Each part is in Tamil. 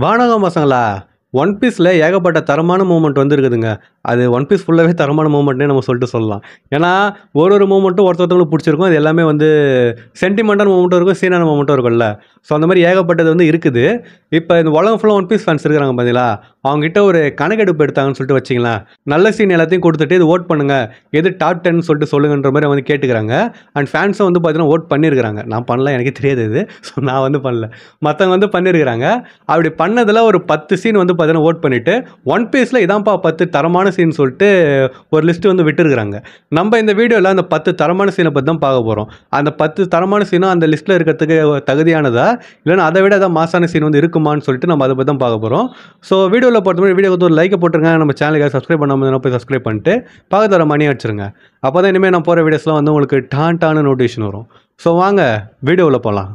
வானகம் பசங்களா, ஒன் பீஸில் ஏகப்பட்ட தரமான மூமெண்ட் வந்து இருக்குதுங்க. அது ஒன் பீஸ் ஃபுல்லாகவே தரமான மூமெண்ட்னே நம்ம சொல்லிட்டு சொல்லலாம். ஏன்னா ஒரு மூமெண்ட்டும் ஒருத்தவங்களுக்கு பிடிச்சிருக்கும். அது எல்லாமே வந்து சென்டிமெண்டான மூமெண்ட்டும் இருக்கும், சீனான மூமெண்ட்டும் இருக்கும்ல. ஸோ அந்த மாதிரி ஏகப்பட்டது வந்து இருக்குது. இப்போ இந்த உலகம் ஃபுல்லாக ஒன் பீஸ் ஃபேன்ஸ் இருக்கிறாங்க பார்த்தீங்களா, அவங்ககிட்ட ஒரு கணக்கெடுப்பு எடுத்தாங்கன்னு சொல்லிட்டு வச்சிங்களேன். நல்ல சீன் எல்லாத்தையும் கொடுத்துட்டு இது ஓட் பண்ணுங்கள், எது டாப் 10 சொல்லிட்டு சொல்லுங்கன்ற மாதிரி வந்து கேட்டுக்கிறாங்க. அண்ட் ஃபேன்ஸும் வந்து பார்த்தீங்கன்னா ஓட் பண்ணியிருக்கிறாங்க. நான் பண்ணல, எனக்கு தெரியாது இது. ஸோ நான் வந்து பண்ணல, மற்றவங்க வந்து பண்ணியிருக்கிறாங்க. அப்படி பண்ணதில் ஒரு 10 சீன் வந்து பார்த்தீங்கன்னா ஓட் பண்ணிவிட்டு ஒன் பீஸில் இதான்ப்பா 10 தரமான சீன் சொல்லிட்டு ஒரு லிஸ்ட்டு வந்து விட்டுருக்குறாங்க. நம்ம இந்த வீடியோவில் அந்த 10 தரமான சீனை பற்றி தான் பார்க்க போகிறோம். அந்த 10 தரமான சீனும் அந்த லிஸ்ட்டில் இருக்கிறதுக்கு தகுதியானதா, இல்லைன்னா அதை விட ஏதாவது மாசான சீன் வந்து இருக்குமான்னு சொல்லிட்டு நம்ம அதை பற்றி தான் பார்க்க போகிறோம். ஸோ வீடியோவில் பொறுத்த மாதிரி வீடியோ வந்து ஒரு லைக்கை போட்டுருங்க. நம்ம சேனலுக்கு சப்ஸ்கிரைப் பண்ணாமல் போய் சப்ஸ்கிரைப் பண்ணிட்டு பக்கத்தில் வர மணி அடிச்சிருங்க. அப்போ தான் இனிமேல் நான் போகிற வீடியோஸ்லாம் வந்து உங்களுக்கு டான்னு நோட்டிஃபிகேஷன் வரும். ஸோ வாங்க வீடியோவில் போகலாம்.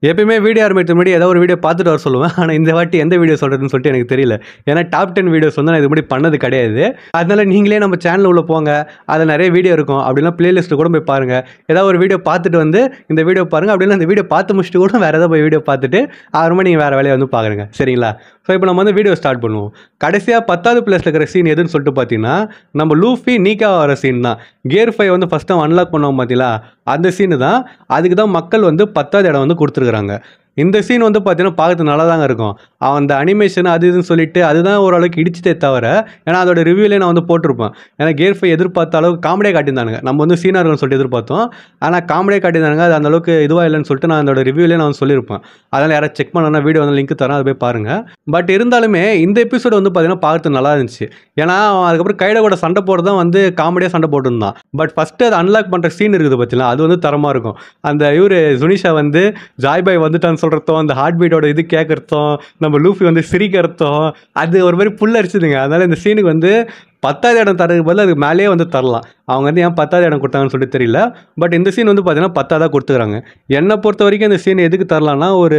எப்பயுமே வீடியோ ஆரம்பிக்கிறதுக்கு முன்னாடி ஏதாவது ஒரு வீடியோ பார்த்துட்டு வர சொல்லுவேன். ஆனால் இந்த வாட்டி எந்த வீடியோ சொல்கிறதுன்னு சொல்லிட்டு எனக்கு தெரியல. ஏன்னா டாப் 10 வீடியோஸ் வந்து நான் இது முன்னாடி பண்ணது கிடையாது. அதனால நீங்களே நம்ம சேனல் உள்ள போங்க, அதில் நிறைய வீடியோ இருக்கும். அப்படின்னா பிளேலிஸ்ட்டு கூட போய் பாருங்கள். ஏதாவது ஒரு வீடியோ பார்த்துட்டு வந்து இந்த வீடியோ பாருங்கள். அப்படின்னா இந்த வீடியோ பார்த்து முடிச்சுட்டு கூட வேறு ஏதாவது போய் வீடியோ பார்த்துட்டு அப்புறமா நீங்கள் வேறு வேலையை வந்து பார்க்குறீங்க, சரிங்களா? ஸோ இப்போ நம்ம வந்து வீடியோ ஸ்டார்ட் பண்ணுவோம். கடைசியாக 10வது பிளேஸில் இருக்கிற சீன் எதுன்னு சொல்லிட்டு பார்த்தீங்கன்னா, நம்ம லூஃபி நீக்கா வர சீன் தான். கியர் 5 வந்து ஃபஸ்ட் டைம் அன்லாக் பண்ணுவோம் பார்த்தீங்களா, அந்த சீனு தான். அதுக்கு தான் மக்கள் வந்து 10வது இடம் வந்து கொடுத்துருக்குறாங்க. இந்த சீன் வந்து பார்த்தீங்கன்னா பார்க்கறது நல்லா தாங்க இருக்கும். அந்த அனிமேஷன் அது இதுன்னு சொல்லிட்டு அதுதான் ஓரளவுக்கு இடிச்சிட்டே தவிர, ஏன்னா அதோட ரிவ்யூலேயே நான் வந்து போட்டிருப்பேன். ஏன்னா கியர் 5 எதிர்பார்த்த அளவுக்கு காமெடியாக காட்டியிருந்தானுங்க. நம்ம வந்து சீனாக இருக்குன்னு சொல்லிட்டு எதிர்பார்த்தோம். ஆனால் காமெடியாக காட்டியிருந்தாங்க. அது அந்த அளவுக்கு இதுவாக இல்லைன்னு சொல்லிட்டு நான் அதோட ரிவ்யூலேயே நான் வந்து சொல்லியிருப்பேன். அதனால் யாராவது செக் பண்ணணும்னா வீடியோ வந்து லிங்க் தரேன், அதை போய் பாருங்கள். பட் இருந்தாலுமே இந்த எபிசோடு வந்து பார்த்தீங்கன்னா பார்க்கறது நல்லா இருந்துச்சு. ஏன்னா அதுக்கப்புறம் கைட கூட சண்டை போடுறது தான் வந்து காமெடியாக சண்டை போட்டுருந்தான். பட் ஃபஸ்ட்டு அதை அன்லாக் பண்ணுற சீன் இருக்குது பார்த்தீங்களா, அது வந்து தரமாக இருக்கும். அந்த இவர் ஜுனிஷா வந்து ஜாய் பாய் வந்துட்டான்னு சொல்கிறதும், அந்த ஹார்ட் பீட்டோட இது கேட்குறதும், நம்ம லூஃபி வந்து சிரிக்கிறதும், அது ஒரு மாதிரி புல்லரிச்சுதுங்க. அதனால் இந்த சீனுக்கு வந்து 10வது இடம் தரதுக்கு பதில் அதுக்கு மேலேயே வந்து தரலாம். அவங்க வந்து ஏன் 10வது இடம் கொடுத்தாங்கன்னு சொல்லிட்டு தெரியல. பட் இந்த சீன் வந்து பார்த்தீங்கன்னா 10தாக கொடுத்துக்கிறாங்க. என்னை பொறுத்த வரைக்கும் இந்த சீன் எதுக்கு தரலாம்னா, ஒரு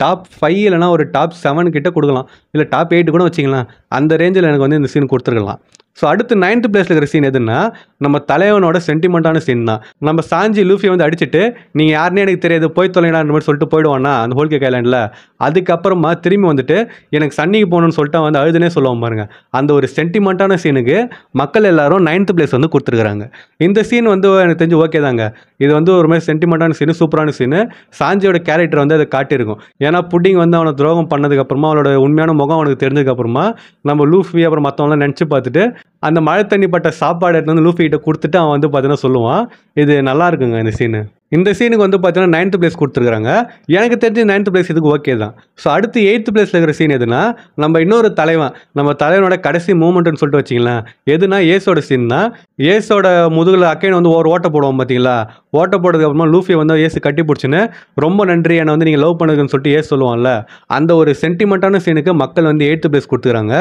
டாப் 5 இல்லைனா ஒரு டாப் 7 கிட்ட கொடுக்கலாம், இல்லை டாப் 8 கூட வச்சிக்கலாம். அந்த ரேஞ்சில் எனக்கு வந்து இந்த சீன் கொடுத்துருக்கலாம். ஸோ அடுத்து 9th பிளேஸில் இருக்கிற சீன் எதுன்னா, நம்ம தலைவனோட சென்டிமெண்ட்டான சீன் தான். நம்ம சாஞ்சி லூஃபியை வந்து அடிச்சுட்டு நீங்கள் யாருன்னே எனக்கு தெரியாது போய் தொலைங்கடான்ற மாதிரி சொல்லிட்டு போயிடுவானா அந்த ஹோல் கேக் ஐலாண்டில். அதுக்கப்புறமா திரும்பி வந்துட்டு எனக்கு சன்னிக்கு போகணுன்னு சொல்லிட்டு வந்து அழுதுனே சொல்லுவோம் பாருங்க. அந்த ஒரு சென்டிமெண்ட்டான சீனுக்கு மக்கள் எல்லாரும் 9th பிளேஸ் வந்து கொடுத்துருக்குறாங்க. இந்த சீன் வந்து எனக்கு தெரிஞ்சு ஓகே தாங்க. இது வந்து ஒரு மாதிரி சென்டிமெண்ட்டான சீனு, சூப்பரான சீனு. சாஞ்சியோட கேரக்டர் வந்து அதை காட்டியிருக்கும். ஏன்னா புட்டிங் வந்து அவனை துரோகம் பண்ணதுக்கப்புறமா அவனோட உண்மையான முகம் அவனுக்கு தெரிஞ்சதுக்கப்புறமா நம்ம லூஃபி அப்புறம் மற்றவங்களாம் நினச்சி பார்த்துட்டு அந்த மழை தண்ணி பட்ட சாப்பாடு எடுத்து வந்து லூஃபி கிட்ட கொடுத்துட்டு அவன் வந்து பார்த்தீங்கன்னா சொல்லுவான். இது நல்லா இருக்குங்க இந்த சீனு. இந்த சீனுக்கு வந்து பார்த்தீங்கன்னா 9th பிளேஸ் கொடுத்துருக்காங்க. எனக்கு தெரிஞ்சு 9th பிளேஸ் இதுக்கு ஓகே தான். ஸோ அடுத்து 8th பிளேஸில் இருக்கிற சீன் எதுனா, நம்ம இன்னொரு தலைவன், நம்ம தலைவனோட கடைசி மூமெண்ட்னு சொல்லிட்டு வச்சிங்களேன். எதுனா ஏஸோட சீன் தான். ஏஸோட முதுகில் அக்கைன் வந்து ஒரு ஓட்டை போடுவோம் பார்த்தீங்களா, ஓட்டை போட்டதுக்கப்புறமா லூஃபியை வந்து ஏசு கட்டி பிடிச்சின்னு ரொம்ப நன்றி என்னை வந்து நீங்கள் லவ் பண்ணுதுன்னு சொல்லிட்டு ஏஸ் சொல்லுவான்ல, அந்த ஒரு சென்டிமெண்ட்டான சீனுக்கு மக்கள் வந்து 8th பிளேஸ் கொடுத்துக்கிறாங்க.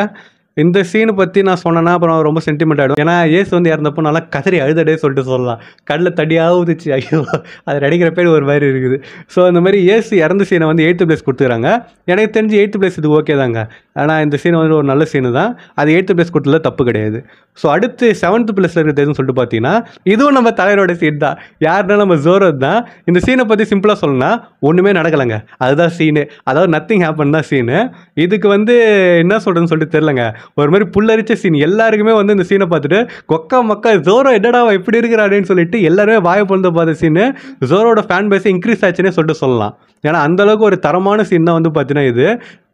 இந்த சீனை பற்றி நான் சொன்னேன்னா அப்புறம் ரொம்ப சென்டிமெண்ட் ஆகிடும். ஏன்னா ஏசு வந்து இறந்தப்போ நல்லா கதறி அழுதடே சொல்லிட்டு சொல்லலாம். கண்ணில் தடியாக ஊதிச்சு. ஐயோ, அது நடிக்கிற பேர் ஒரு மாதிரி இருக்குது. ஸோ அந்த மாதிரி ஏசு இறந்த சீனை வந்து 8th பிளேஸ் கொடுத்துக்கிறாங்க. எனக்கு தெரிஞ்சு 8th பிளேஸ் இது ஓகே தாங்க. ஆனால் இந்த சீன் வந்து ஒரு நல்ல சீனு தான். அது 8th பிளேஸ் கொடுத்ததில் தப்பு கிடையாது. ஸோ அடுத்து 7th பிளேஸில் இருக்கிறதுன்னு சொல்லிட்டு பார்த்தீங்கன்னா, இதுவும் நம்ம தலைவரோட சீன் தான். யாருன்னா நம்ம ஜோரோ தான். இந்த சீனை பற்றி சிம்பிளாக சொல்லணும்னா ஒன்றுமே நடக்கலைங்க, அதுதான் சீனு. அதாவது நத்திங் ஹேப்பன் தான் சீனு. இதுக்கு வந்து என்ன சொல்கிறதுன்னு சொல்லிட்டு தெரிலங்க, ஒரு மாதிரி புல்லரிச்ச சீன். எல்லாருக்குமே வந்து இந்த சீனை பார்த்துட்டு கொக்கா மக்கா ஜோரோ என்னடா இப்படி இருக்கிறாருன்னு சொல்லிட்டு எல்லாருமே வாயை பொழுது பார்த்த சீனு. ஜோரோட ஃபேன் பேஸை இன்க்ரீஸ் ஆச்சுன்னே சொல்லிட்டு சொல்லலாம். ஏன்னா அந்தளவுக்கு ஒரு தரமான சீன் தான் வந்து பார்த்தீங்கன்னா இது.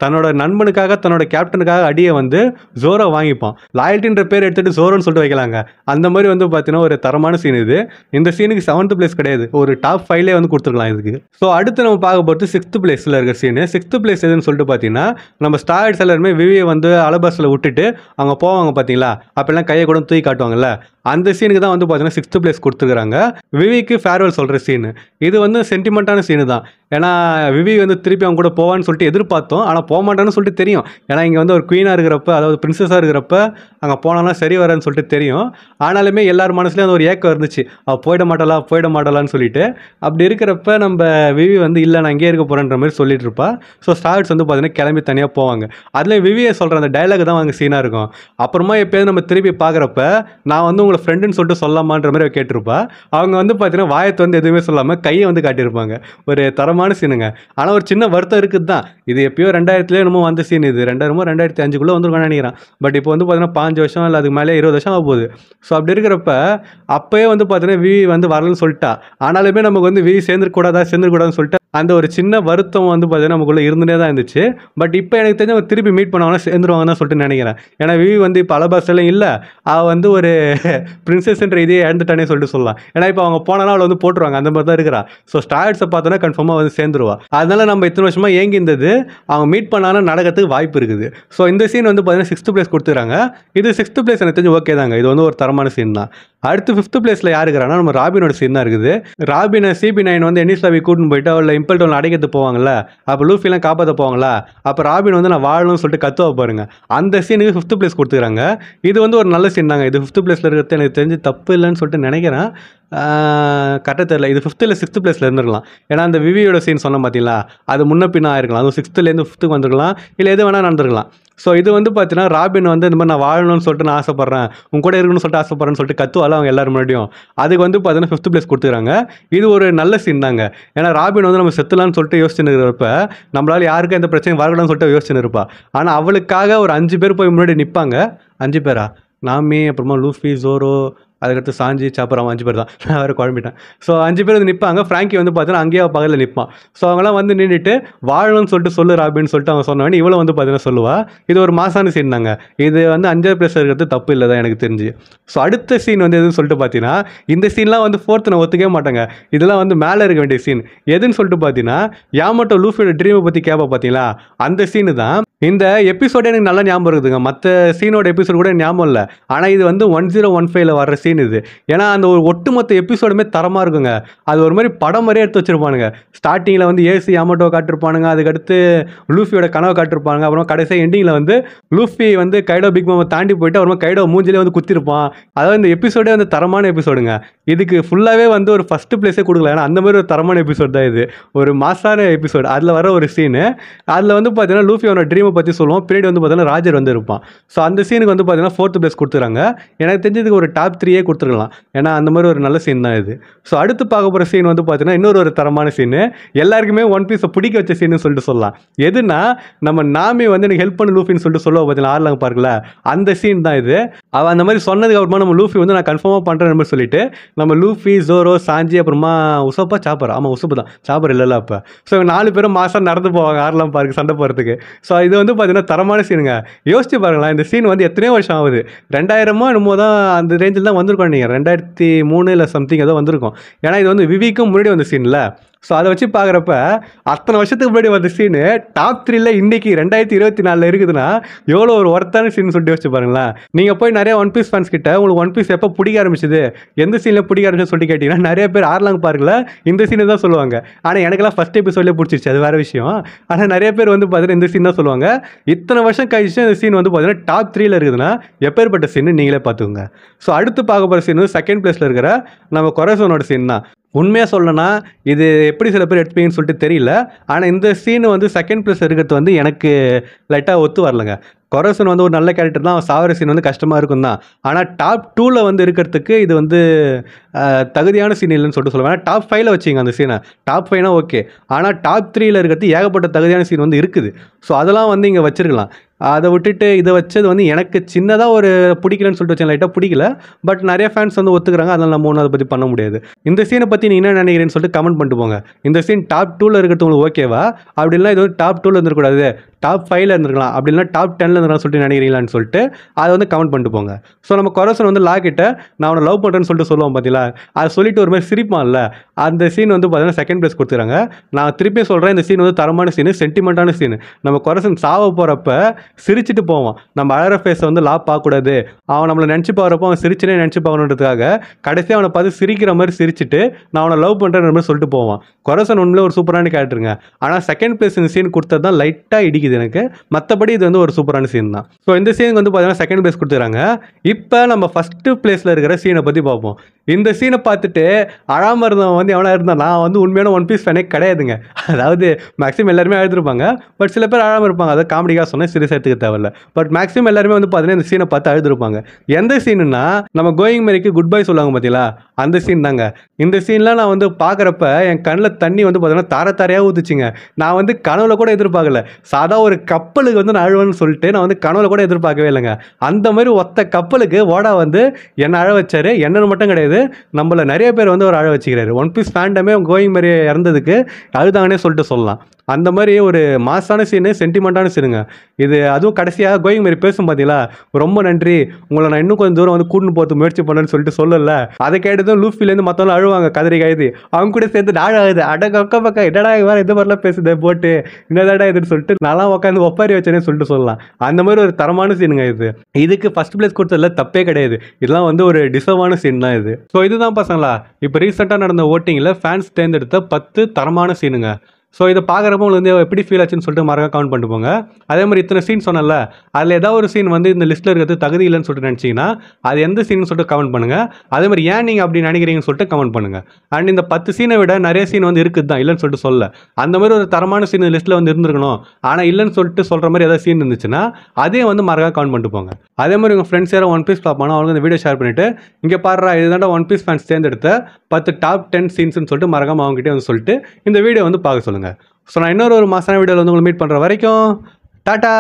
தன்னோட நண்பனுக்காக தன்னோட கேப்டனுக்காக அடியை வந்து ஜோரோ வாங்கிப்பான். லாயல்ட்டின்ற பேர் எடுத்துகிட்டு ஜோரோன்னு சொல்லிட்டு வைக்கலாங்க. அந்த மாதிரி வந்து பார்த்தீங்கன்னா ஒரு தரமான சீன் இது. இந்த சீனுக்கு 7th பிளேஸ் கிடையாது, ஒரு டாப் 5லேயே வந்து கொடுத்துருக்கலாம் இதுக்கு. ஸோ அடுத்து நம்ம பார்க்க போகிறது 6th பிளேஸில் இருக்கிற சீனு. 6th பிளேஸ் எதுன்னு சொல்லிட்டு பார்த்தீங்கன்னா, நம்ம ஸ்டார்ஸ் எல்லாருமே விவியை வந்து அலபாஸில் விட்டுட்டு அவங்க போவாங்க பார்த்தீங்களா, அப்போல்லாம் கையை கூட தூக்கி காட்டுவாங்கல்ல, அந்த சீனுக்கு தான் வந்து பார்த்தீங்கன்னா 6th பிளேஸ் கொடுத்துருக்காங்க. விவிக்கு ஃபேர்வெல் சொல்கிற சீனு. இது வந்து சென்டிமெண்ட்டான சீனு தான். ஏன்னா விவி வந்து திருப்பி அவங்க கூட போவான்னு சொல்லிட்டு எதிர்பார்த்தோம். ஆனால் போக மாட்டான்னு சொல்லிட்டு தெரியும். ஏன்னா இங்கே வந்து ஒரு குவீனாக இருக்கிறப்ப, அதாவது பிரின்சஸாக இருக்கிறப்ப அங்கே போனாலாம் சரி வரேன்னு சொல்லிட்டு தெரியும். ஆனாலுமே எல்லார் மனசுலேயும் அந்த ஒரு ஏக்கம் இருந்துச்சு, அவள் போயிட மாட்டலான்னு சொல்லிட்டு. அப்படி இருக்கிறப்ப நம்ம விவி வந்து இல்லை நான் இங்கே இருக்க போகிறேன்ற மாதிரி சொல்லிட்டு இருப்பா. ஸோ ஸ்டார்ஸ் வந்து பார்த்தீங்கன்னா கிளம்பி தனியாக போவாங்க. அதில் விவியை சொல்கிற அந்த டைலாக் தான் அங்கே சீனாக இருக்கும். அப்புறமா எப்போயாவது நம்ம திருப்பி பார்க்குறப்ப நான் வந்து உங்களை ஃப்ரெண்டுன்னு சொல்லிட்டு சொல்லலாமான்ற மாதிரி கேட்டிருப்பா. அவங்க வந்து பார்த்தீங்கன்னா வாயத்தை வந்து எதுவுமே சொல்லாமல் கையை வந்து காட்டியிருப்பாங்க. ஒரு தரமான சீனுங்க. ஆனால் ஒரு சின்ன வருத்தம் இருக்குது தான். இது எப்பயோ 2000 என்னமோ வந்த சீன் இது. 2000 2005க்குள்ளே வந்துருக்கான்னு நினைக்கிறேன். பட் இப்போ வந்து பார்த்தீங்கன்னா 5 வருஷம் இல்லை அதுக்கு மேலே 20 வருஷம் ஆக போகுது. ஸோ அப்படி இருக்கிறப்ப அப்போயே வந்து பார்த்தீங்கன்னா விவி வந்து வரலன்னு சொல்லிட்டா. ஆனாலுமே நமக்கு வந்து விவி சேர்ந்துருக்கூடாதுன்னு சொல்லிட்டு அந்த ஒரு சின்ன வருத்தம் வந்து பார்த்தீங்கன்னா நமக்குள்ளே இருந்துகிட்டே தான் இருந்துச்சு. பட் இப்போ எனக்கு தெரிஞ்சு அவங்க திருப்பி மீட் பண்ணுவாங்கன்னா சேர்ந்துருவாங்கன்னு தான் சொல்லிட்டு நினைக்கிறேன். ஏன்னா விவி வந்து இப்போ அலபாஸ்லாம் இல்லை, அவள் வந்து ஒரு பிரின்சஸ்ன்ற இதே இழந்துட்டானே சொல்லிட்டு சொல்லலாம். ஏன்னா இப்போ அவங்க போனாலும் அவளை வந்து போட்டுருவாங்க, அந்த மாதிரி தான் இருக்கிறா. ஸோ ஸ்டார்ட்ஸை பார்த்தோன்னா கன்ஃபார்மாக வந்து சேர்ந்துருவா. அதனால நம்ம இத்தனை வருஷமாக ஏங்கி இருந்தது அவங்க மீட் பண்ணாலும் நடக்கிறதுக்கு வாய்ப்பு இருக்குது. ஸோ இந்த சீன் வந்து பார்த்தீங்கன்னா 6th பிளேஸ் கொடுத்துறாங்க. இது 6th பிளேஸ் எனக்கு தெரிஞ்சு ஓகே தாங்க. இது வந்து ஒரு தரமான சீன் தான். அடுத்து 5th பிளேஸில் யார் இருக்கிறாங்கன்னா நம்ம ராபினோட சீன் தான் இருக்குது. ராபினை CP9 வந்து எனிஸ்லாவை கூட்டின்னு போயிட்டு அவளை இம்பல் டவுன் அடைக்கிறது போவாங்கல்ல, அப்போ லூஃபிலாம் காப்பாற்ற போவாங்களா, அப்போ ராபின் வந்து நான் வாழணும்னு சொல்லிட்டு கத்துவா பாருங்க. அந்த சீனுக்கு 5th பிளேஸ் கொடுத்துக்கிறாங்க. இது வந்து ஒரு நல்ல சீன் தாங்க. இது 5th பிளேஸில் இருக்கிறது எனக்கு தெரிஞ்சு தப்பு இல்லைன்னு சொல்லிட்டு நினைக்கிறேன். கரெக்டாக தெரியல. இது 5th இல்லை 6th பிளேஸில் இருந்துருக்கலாம். ஏன்னா அந்த விவியோட சீன் சொன்ன பார்த்தீங்களா, அது முன்ன பின்னா ஆயிருக்கலாம். அதுவும் 6th-லேருந்து 5th வந்துருக்கலாம், இல்லை எது வேணால் நடந்துருக்கலாம். ஸோ இது வந்து பார்த்தீங்கன்னா ராபின் வந்து இந்த மாதிரி நான் வாழணும்னு சொல்லிட்டு நான் ஆசைப்பட்றேன், உன் கூட இருக்கணும்னு சொல்லிட்டு ஆசைப்பட்றேன்னு சொல்லிட்டு கத்துவால அவங்க எல்லாரும் முன்னாடியும். அதுக்கு வந்து பார்த்தீங்கன்னா 5th பிளேஸ் கொடுத்துக்கிறாங்க. இது ஒரு நல்ல சீன் தாங்க. ஏன்னா ராபின் வந்து நம்ம செத்துலான்னு சொல்லிட்டு யோசிச்சுன்னு இருக்கிறப்ப நம்மளால யாருக்கும் எந்த பிரச்சனையும் வரக்கூடாதுன்னு சொல்லிட்டு யோசிச்சுன்னு இருப்பா. ஆனால் அவளுக்காக ஒரு 5 பேர் போய் முன்னாடி நிற்பாங்க. 5 பேரா? நாமி, அப்புறமா லூஃபி, ஜோரோ, அதுக்கடுத்து சாஞ்சி, சாப்பர், அவன் 5 பேர் தான். நான் வேறு குழம்பிட்டேன். ஸோ 5 பேர் வந்து நிற்பாங்க. ஃப்ராங்கி வந்து பார்த்தீங்கன்னா அங்கேயே பக்கத்தில் நிற்பான். ஸோ அவங்களாம் வந்து நின்றுட்டு வாழணும்னு சொல்லிட்டு சொல்லு ராபின்னு சொல்லிட்டு அவங்க சொன்னவொடனே இவ்வளோ வந்து பார்த்தீங்கன்னா சொல்லுவா. இது ஒரு மாசான சீன் தாங்க. இது வந்து 5th பிளேஸ் இருக்கிறது தப்பு இல்லை தான் எனக்கு தெரிஞ்சு. ஸோ அடுத்த சீன் வந்து எதுன்னு சொல்லிட்டு பார்த்தீங்கன்னா இந்த சீன்லாம் வந்து 4th நான் ஒத்துக்கவே மாட்டேங்க. இதெல்லாம் வந்து மேலே இருக்க வேண்டிய சீன். எதுன்னு சொல்லிட்டு பார்த்தீங்கன்னா யாமட்டோ லூஃபியோட ட்ரீமை பற்றி கேட்பா பார்த்தீங்களா, அந்த சீனு தான். இந்த எபிசோடே எனக்கு நல்லா ஞாபகம் இருக்குதுங்க. மற்ற சீனோட எபிசோடு கூட ஞாபகம் இல்லை. ஆனால் இது வந்து 1015ல் வர்ற சீன் இது. ஏன்னா அந்த ஒரு ஒட்டுமொத்த எபிசோடுமே தரமாக இருக்குங்க. அது ஒரு மாதிரி படம் மாதிரியே எடுத்து வச்சிருப்பானுங்க. ஸ்டார்டிங்கில் வந்து ஏசி யாமட்டோ காட்டிருப்பானுங்க, அதுக்கடுத்து லூஃபியோட கனவை காட்டிருப்பாங்க, அப்புறம் கடைசி எண்டிங்கில் வந்து லூஃபி வந்து கைடோ பிக் மாமை தாண்டி போயிட்டு அப்புறமா கைடோ மூஞ்சிலே வந்து குத்திருப்பான். அதாவது இந்த எபிசோடே வந்து தரமான எபிசோடுங்க. இதுக்கு ஃபுல்லாகவே வந்து ஒரு 1st பிளேஸே கொடுக்கல. ஏன்னா அந்த மாதிரி ஒரு தரமான எபிசோட் தான் இது. ஒரு மாசான எபிசோடு. அதில் வர ஒரு சீனு. அதில் வந்து பார்த்தீங்கன்னா லூஃபியோட ட்ரீமை பற்றி சொல்லுவோம். பின்னாடி வந்து பார்த்தீங்கன்னா ராஜர் வந்து இருப்பான். ஸோ அந்த சீனுக்கு வந்து பார்த்தீங்கன்னா 4th பிளேஸ் கொடுத்துறாங்க. எனக்கு தெரிஞ்சதுக்கு ஒரு டாப் 3 கொடுத்துருக்கலாம். ஏன்னா அந்த மாதிரி ஒரு நல்ல சீன் தான் இது. ஸோ அடுத்து பார்க்க போகிற சீன் வந்து பார்த்தீங்கன்னா இன்னொரு ஒரு தரமான சீனு. எல்லாருக்குமே ஒன் பீஸை பிடிக்க வச்ச சீனு சொல்லிட்டு சொல்லலாம். எதுனா நம்ம நாமி வந்து எனக்கு ஹெல்ப் பண்ணு லூஃபின்னு சொல்லிட்டு சொல்லுவா பார்த்தீங்கன்னா ஆர்லாங் பார்க்கல, அந்த சீன் தான் இது. அவள் அந்த மாதிரி சொன்னதுக்கு அப்புறமா நம்ம லூஃபி வந்து நான் கன்ஃபார்மாக பண்ணுறேன் மாதிரி சொல்லிட்டு நம்ம லூஃபி, ஜோரோ, சாஞ்சி, அப்புறமா உசப்பா, சாப்பர். ஆமாம் உசப்பு தான், சாப்பர் இல்லைல்ல அப்போ. ஸோ 4 பேரும் மாதம் நடந்து போவாங்க ஆர்லாம் பார்க்கு சண்டை போகிறதுக்கு. ஸோ இது வந்து பார்த்தீங்கன்னா தரமான சீனுங்க. யோசிச்சு பாருங்களேன், இந்த சீன் வந்து எத்தனையோ வருஷம் ஆகுது. 2000 என்னமோ தான் அந்த ரேஞ்சில் தான் வந்திருக்கோம். நீங்கள் 2003 இல்லை சம்திங் ஏதோ வந்திருக்கும். ஏன்னா இது வந்து விவிக்கும் முன்னாடி வந்த சீனில். ஸோ அதை வச்சு பார்க்குறப்ப அத்தனை வருஷத்துக்கு முன்னாடி வந்த சீனு டாப் 3ல இன்றைக்கி 2024 இருக்குதுன்னா எவ்வளோ ஒரு ஒர்த்தான சீன் சொல்லிட்டு யோசிச்சு பாருங்களேன். நீங்கள் போய் நிறைய ஒன் பீஸ் ஃபேன்ஸ் கிட்ட உங்களுக்கு ஒன் பீஸ் எப்போ பிடிக்க ஆரம்பிச்சது, எந்த சீனில் பிடிக்க ஆரம்பிச்சு சொல்லிட்டு கேட்டிங்கன்னா நிறைய பேர் ஆர்லாங் பார்க்கில் இந்த சீனை தான் சொல்லுவாங்க. ஆனால் எனக்கெல்லாம் ஃபஸ்ட் எபிசோட்லேயே பிடிச்சிருச்சு, அது வேறு விஷயம். ஆனால் நிறைய பேர் வந்து பார்த்தீங்கன்னா இந்த சீன் தான் சொல்லுவாங்க. இத்தனை வருஷம் கழிச்சு இந்த சீன் வந்து பார்த்தீங்கன்னா டாப் 3ல இருக்குதுன்னா எப்பேற்பட்ட சீன் நீங்களே பார்த்துக்கோங்க. ஸோ அடுத்து பார்க்க போகிற சீன் வந்து 2nd பிளேஸில் இருக்கிற நம்ம கொரசோனோட சீன் தான். உண்மையாக சொல்லணும்னா இது எப்படி சில பேர் எடுத்துப்பீங்கன்னு சொல்லிட்டு தெரியல. ஆனால் இந்த சீனு வந்து 2nd பிளேஸ் இருக்கிறது வந்து எனக்கு லைட்டாக ஒத்து வரலங்க. கொரசன் வந்து ஒரு நல்ல கேரக்டர் தான், அவன் சாவர சீன் வந்து கஷ்டமாக இருக்கும் தான். ஆனால் டாப் 2ல வந்து இருக்கிறதுக்கு இது வந்து தகுதியான சீன் இல்லைன்னு சொல்லிட்டு சொல்லுவேன். ஏன்னா டாப் 5ல வச்சிங்க அந்த சீனை. டாப் 5னா ஓகே. ஆனால் டாப் 3ல இருக்கிறது ஏகப்பட்ட தகுதியான சீன் வந்து இருக்குது. ஸோ அதெல்லாம் வந்து இங்கே வச்சிருக்கலாம். அதை விட்டுட்டு இதை வச்சது வந்து எனக்கு சின்னதாக ஒரு பிடிக்கலன்னு சொல்லிட்டு வச்சேன், லைட்டாக பிடிக்கல. பட் நிறைய ஃபேன்ஸ் வந்து ஒத்துக்கிறாங்க, அதனால் நம்ம ஒன்றும் அதை பற்றி பண்ண முடியாது. இந்த சீனை பற்றி நீ என்ன நினைக்கிறேன்னு சொல்லிட்டு கமெண்ட் பண்ணிட்டு போங்க. இந்த சீன் டாப் 2ல இருக்கிறது உங்களுக்கு ஓகேவா, அப்படின்னா இது வந்து டாப் 2ல இருந்துருக்கூடாது, டாப் 5ல இருந்திருக்கலாம், அப்படின்னா டாப் 10ல இருந்திருக்கலாம் சொல்லிட்டு நினைக்கிறீங்களான்னு சொல்லிட்டு அதை வந்து கமெண்ட் பண்ணிட்டு போங்க. ஸோ நம்ம கொரசன் வந்து லாக்கிட்ட நான் அவனை லவ் பண்ணுறேன்னு சொல்லிட்டு சொல்லுவோம் பார்த்தீங்களா, அதை சொல்லிட்டு ஒரு மாதிரி சிரிப்பான்ல, அந்த சீன் வந்து பார்த்தீங்கன்னா 2nd பிளேஸ் கொடுத்துறாங்க. நான் திருப்பி சொல்கிறேன், இந்த சீன் வந்து தரமான சீனு, சென்டிமெண்ட்டான சீனு. நம்ம கொரசன் சாவ போகிறப்ப சிரிச்சிட்டு போவான். நம்ம அழகிற ஃபேஸை வந்து லாப் பார்க்கக்கூடாது, அவன் நம்மளை நினச்சி பார்க்குறப்போ அவன் சிரிச்சுனே நினச்சி பார்க்கணுன்றதுக்காக கடைசியாக அவனை பார்த்து சிரிக்கிற மாதிரி சிரிச்சுட்டு நான் அவனை லவ் பண்ணுறேன்ற மாதிரி சொல்லிட்டு போவான். கொரசன் உண்மையிலே ஒரு சூப்பரான கேரக்டருங்க. ஆனால் 2nd பிளேஸ் இந்த சீன் கொடுத்தது தான் லைட்டாக இடிக்குது. புரியுது எனக்கு. மற்றபடி இது வந்து ஒரு சூப்பரான சீன் தான். ஸோ இந்த சீனுக்கு வந்து பார்த்தீங்கன்னா செகண்ட் பிளேஸ் கொடுத்துறாங்க. இப்போ நம்ம ஃபஸ்ட்டு பிளேஸில் இருக்கிற சீனை பற்றி பார்ப்போம். இந்த சீனை பார்த்துட்டு அழாமல் இருந்தவன் வந்து எவனா இருந்தால் நான் வந்து உண்மையான ஒன் பீஸ் ஃபேனே கிடையாதுங்க. அதாவது மேக்ஸிமம் எல்லாருமே அழுதுருப்பாங்க. பட் சில பேர் அழாமல் இருப்பாங்க. அதை காமெடிக்காக சொன்னால் சீரியஸாக எடுத்துக்க தேவையில்ல. பட் மேக்ஸிமம் எல்லாருமே வந்து பார்த்தீங்கன்னா இந்த சீனை பார்த்து அழுதுருப்பாங்க. எந்த சீனுன்னா நம்ம கோயிங் மேரிக்கு குட் பை சொல்லுவாங்க பார்த்தீங்களா, அந்த சீன் தாங்க. இந்த சீன்லாம் நான் வந்து பார்க்குறப்ப என் கண்ணில் தண்ணி வந்து பார்த்தீங்கன்னா தாரையாக ஊற்றுச்சிங்க. நான் வந்து கனவுல கூட எதிர்பார்க்கல. சாதா ஒரு கப்பலுக்கு வந்து நான் அழுவேன்னு சொல்லிட்டு நான் வந்து கனவுல கூட எதிர்பார்க்கவே இல்லைங்க. அந்த மாதிரி ஒத்த கப்பலுக்கு ஓடா வந்து என்னை அழ வச்சாரு. என்னன்னு மட்டும் கிடையாது, நம்மள நிறைய பேர் வந்து ஒரு அழ வச்சுக்கிறாரு. ஒன் பீஸ் ஃபேண்டமே கோயிங் மேரி இறந்ததுக்கு அழுதாங்கன்னே சொல்லிட்டு சொல்லலாம். அந்த மாதிரி ஒரு மாசான சீனு, சென்டிமெண்ட்டான சீனுங்க இது. அதுவும் கடைசியாக கோயிங் மேரி பேசும் பார்த்தீங்களா, ரொம்ப நன்றி, உங்களை நான் இன்னும் கொஞ்சம் தூரம் வந்து கூட்டின்னு போகிறது முயற்சி பண்ணேன்னு சொல்லிட்டு சொல்லல. அதை கேட்டதும் லூஃபிலேருந்து மற்றவங்க அழுவாங்க, கதறி கைது. அவங்க கூட சேர்த்து நாள் ஆகுது, அடக்க பக்கம் என்னடா வேறு இது மாதிரிலாம் பேசுது போட்டு என்னதாடா இதுன்னு சொல்லிட்டு நான்லாம் உட்காந்து ஒப்பாரி வச்சேனே சொல்லிட்டு சொல்லலாம். அந்த மாதிரி ஒரு தரமான சீனுங்க இது. இதுக்கு ஃபர்ஸ்ட் பிளேஸ் கொடுத்ததுல தப்பே கிடையாது. இதெல்லாம் வந்து ஒரு டிசர்வான சீன் தான் இது. ஸோ இதுதான் பசங்களா இப்போ ரீசெண்டாக நடந்த ஓட்டிங்கில் ஃபேன்ஸ் தேர்ந்தெடுத்த 10 தரமான சீனுங்க. ஸோ இதை பார்க்குறப்ப உங்களுக்கு வந்து எப்படி ஃபீல் ஆச்சுன்னு சொல்லிட்டு மறக்க கவுண்ட் பண்ணிட்டு போங்க. அதே மாதிரி இத்தனை சீன் சொன்னல, அதில் ஏதாவது ஒரு சீன் வந்து இந்த லிஸ்ட்டில் இருக்கிறது தகுதி இல்லைன்னு சொல்லிட்டு நினச்சிங்கன்னா அது எந்த சீன் சொல்லிட்டு கமெண்ட் பண்ணுங்கள். அதே மாதிரி ஏன் நீங்கள் அப்படி நினைக்கிறீங்கன்னு சொல்லிட்டு கமெண்ட் பண்ணுங்கள். அண்ட் இந்த 10 சீனை விட நிறைய சீன் வந்து இருக்குது தான், இல்லைன்னு சொல்லிட்டு சொல்ல. அந்த மாதிரி ஒரு தரமான சீன் லிஸ்ட்டில் வந்து இருந்திருக்கணும், ஆனால் இல்லைன்னு சொல்லிட்டு சொல்கிற மாதிரி ஏதாவது சீன் இருந்துச்சுன்னா அதையும் வந்து மறக்க கவுண்ட் பண்ணிட்டு போங்க. அதே மாதிரி உங்கள் ஃப்ரெண்ட்ஸ் யாரும் ஒன் பீஸ் பார்ப்பானோ அவங்களுக்கு இந்த வீடியோ ஷேர் பண்ணிவிட்டு இங்கே பாடுறா இதுதான்டா ஒன் பீஸ் ஃபேன்ஸ் தேர்ந்தெடுத்த 10 டாப் 10 சீன்ஸ்னு சொல்லிட்டு மறக்காமல் அவங்ககிட்டே வந்து சொல்லிட்டு இந்த வீடியோ வந்து பார்க்க சொல்லுங்கள். ஸோ நான் இன்னொரு மாசான வீடியோவில் வந்து உங்களை மீட் பண்ணுற வரைக்கும் டாட்டா.